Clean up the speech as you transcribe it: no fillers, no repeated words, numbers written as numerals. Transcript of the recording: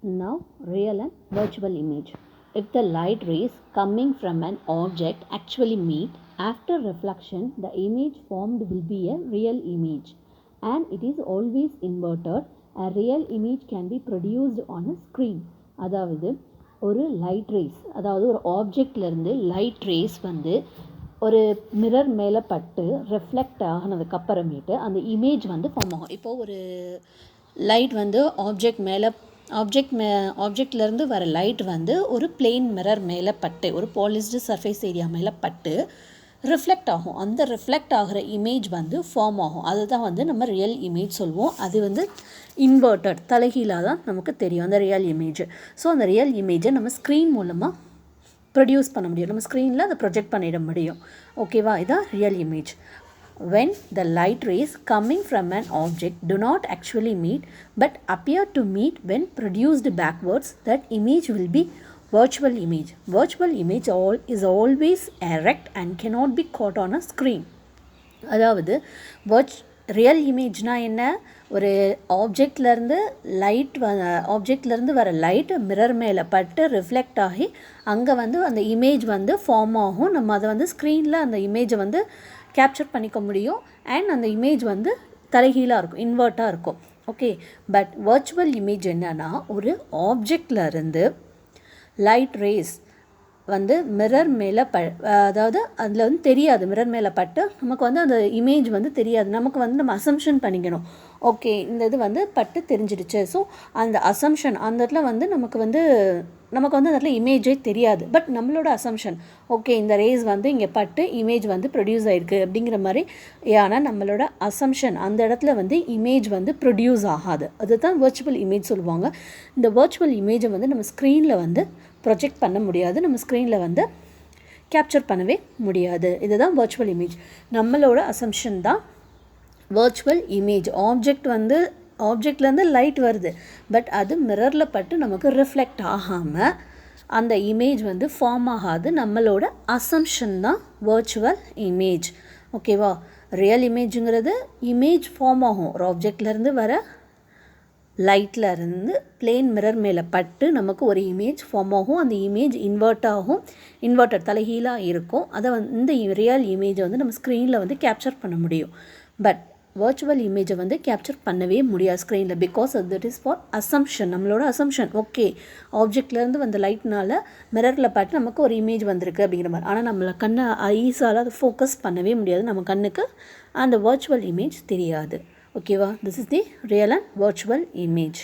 Now, real and virtual image. If the light rays coming from an object actually meet, after reflection, the image formed will be a real image, and it is always inverted. A real image can be produced on a screen. அதாவது ஒரு light race, அதாவது ஒரு ஆப்ஜெக்ட்லேருந்து light race வந்து ஒரு mirror மேலே பட்டு reflect ஆகினதுக்கப்புறமேட்டு அந்த image வந்து ஃபார்ம் ஆகும். இப்போது ஒரு லைட் வந்து ஆப்ஜெக்ட்லேருந்து வர லைட் வந்து ஒரு பிளெயின் மிரர் மேலே பட்டு, ஒரு பாலிஷ்டு சர்ஃபேஸ் ஏரியா மேலே பட்டு ரிஃப்ளெக்ட் ஆகும். அந்த ரிஃப்ளெக்ட் ஆகிற இமேஜ் வந்து ஃபார்ம் ஆகும். அதுதான் வந்து நம்ம ரியல் இமேஜ் சொல்லுவோம். அது வந்து இன்வெர்ட்டட், தலைகீழாக தான் நமக்கு தெரியும் அந்த ரியல் இமேஜ். ஸோ அந்த ரியல் இமேஜை நம்ம ஸ்க்ரீன் மூலமாக ப்ரொடியூஸ் பண்ண முடியும், நம்ம ஸ்க்ரீனில் அதை ப்ரொஜெக்ட் பண்ணிட முடியும். ஓகேவா? இதான் real image. When the light rays coming from an object do not actually meet but appear to meet when produced backwards, that image will be virtual image. Virtual image is always erect and cannot be caught on a screen. அதாவது real இமேஜ்னா என்ன? ஒரு ஆப்ஜெக்ட்லேருந்து வர light mirror மேலே பட்டு reflect ஆகி அங்கே வந்து அந்த இமேஜ் வந்து ஃபார்ம் ஆகும். நம்ம அதை வந்து ஸ்க்ரீனில் அந்த இமேஜை வந்து கேப்சர் பண்ணிக்க முடியும். அண்ட் அந்த இமேஜ் வந்து தலைகீழாக இருக்கும், இன்வெர்ட்டாக இருக்கும். ஓகே, பட் வர்ச்சுவல் இமேஜ் என்னன்னா, ஒரு ஆப்ஜெக்ட்லேருந்து லைட் ரேஸ் வந்து மிரர் மேலே அதாவது அதில் வந்து தெரியாது, மிரர் மேலே பட்டு நமக்கு வந்து அந்த இமேஜ் வந்து தெரியாது. நமக்கு வந்து நம்ம அசம்ஷன் பண்ணிக்கணும், ஓகே இந்த இது வந்து பட்டு தெரிஞ்சிடுச்சு. ஸோ அந்த அசம்ஷன் அந்த இடத்துல வந்து நமக்கு வந்து அந்த இடத்துல இமேஜே தெரியாது. பட் நம்மளோட அசம்ஷன், ஓகே இந்த ரேஸ் வந்து இங்கே பட்டு இமேஜ் வந்து ப்ரொடியூஸ் ஆகிருக்கு அப்படிங்கிற மாதிரி. ஆனால் நம்மளோட அசம்ஷன் அந்த இடத்துல வந்து இமேஜ் வந்து ப்ரொடியூஸ் ஆகாது. அதுதான் வர்ச்சுவல் இமேஜ் சொல்லுவாங்க. இந்த வர்ச்சுவல் இமேஜை வந்து நம்ம ஸ்க்ரீனில் வந்து ப்ரொஜெக்ட் பண்ண முடியாது, நம்ம ஸ்க்ரீனில் வந்து கேப்சர் பண்ணவே முடியாது. இதுதான் வர்ச்சுவல் இமேஜ். நம்மளோட அசம்ஷன் தான் வர்ச்சுவல் இமேஜ். ஆப்ஜெக்ட்லேருந்து லைட் வருது, பட் அது மிரரில் பட்டு நமக்கு ரிஃப்ளெக்ட் ஆகாமல் அந்த இமேஜ் வந்து ஃபார்ம் ஆகாது. நம்மளோட அசம்ஷன் தான் வர்ச்சுவல் இமேஜ். ஓகேவா? ரியல் இமேஜுங்கிறது இமேஜ் ஃபார்ம் ஆகும், ஒரு ஆப்ஜெக்ட்லேருந்து வர லைட்டில் இருந்து பிளெயின் மிரர் மேலே பட்டு நமக்கு ஒரு இமேஜ் ஃபார்ம் ஆகும். அந்த இமேஜ் இன்வெர்ட்டட் தலைகீழாக இருக்கும். அதை இந்த ரியல் இமேஜை வந்து நம்ம ஸ்க்ரீனில் வந்து கேப்சர் பண்ண முடியும். பட் வர்ச்சுவல் இமேஜை வந்து கேப்சர் பண்ணவே முடியாது ஸ்க்ரீனில். Because that is for assumption, நம்மளோட அசம்ஷன். ஓகே ஆப்ஜெக்ட்லேருந்து வந்த லைட்னால மிரரில் பார்த்து நமக்கு ஒரு இமேஜ் வந்திருக்கு அப்படிங்கிற மாதிரி. ஆனால் நம்மளை ஐஸால் அதை ஃபோக்கஸ் பண்ணவே முடியாது, நம்ம கண்ணுக்கு அந்த வர்ச்சுவல் இமேஜ் தெரியாது. ஓகேவா? This is the real and virtual image.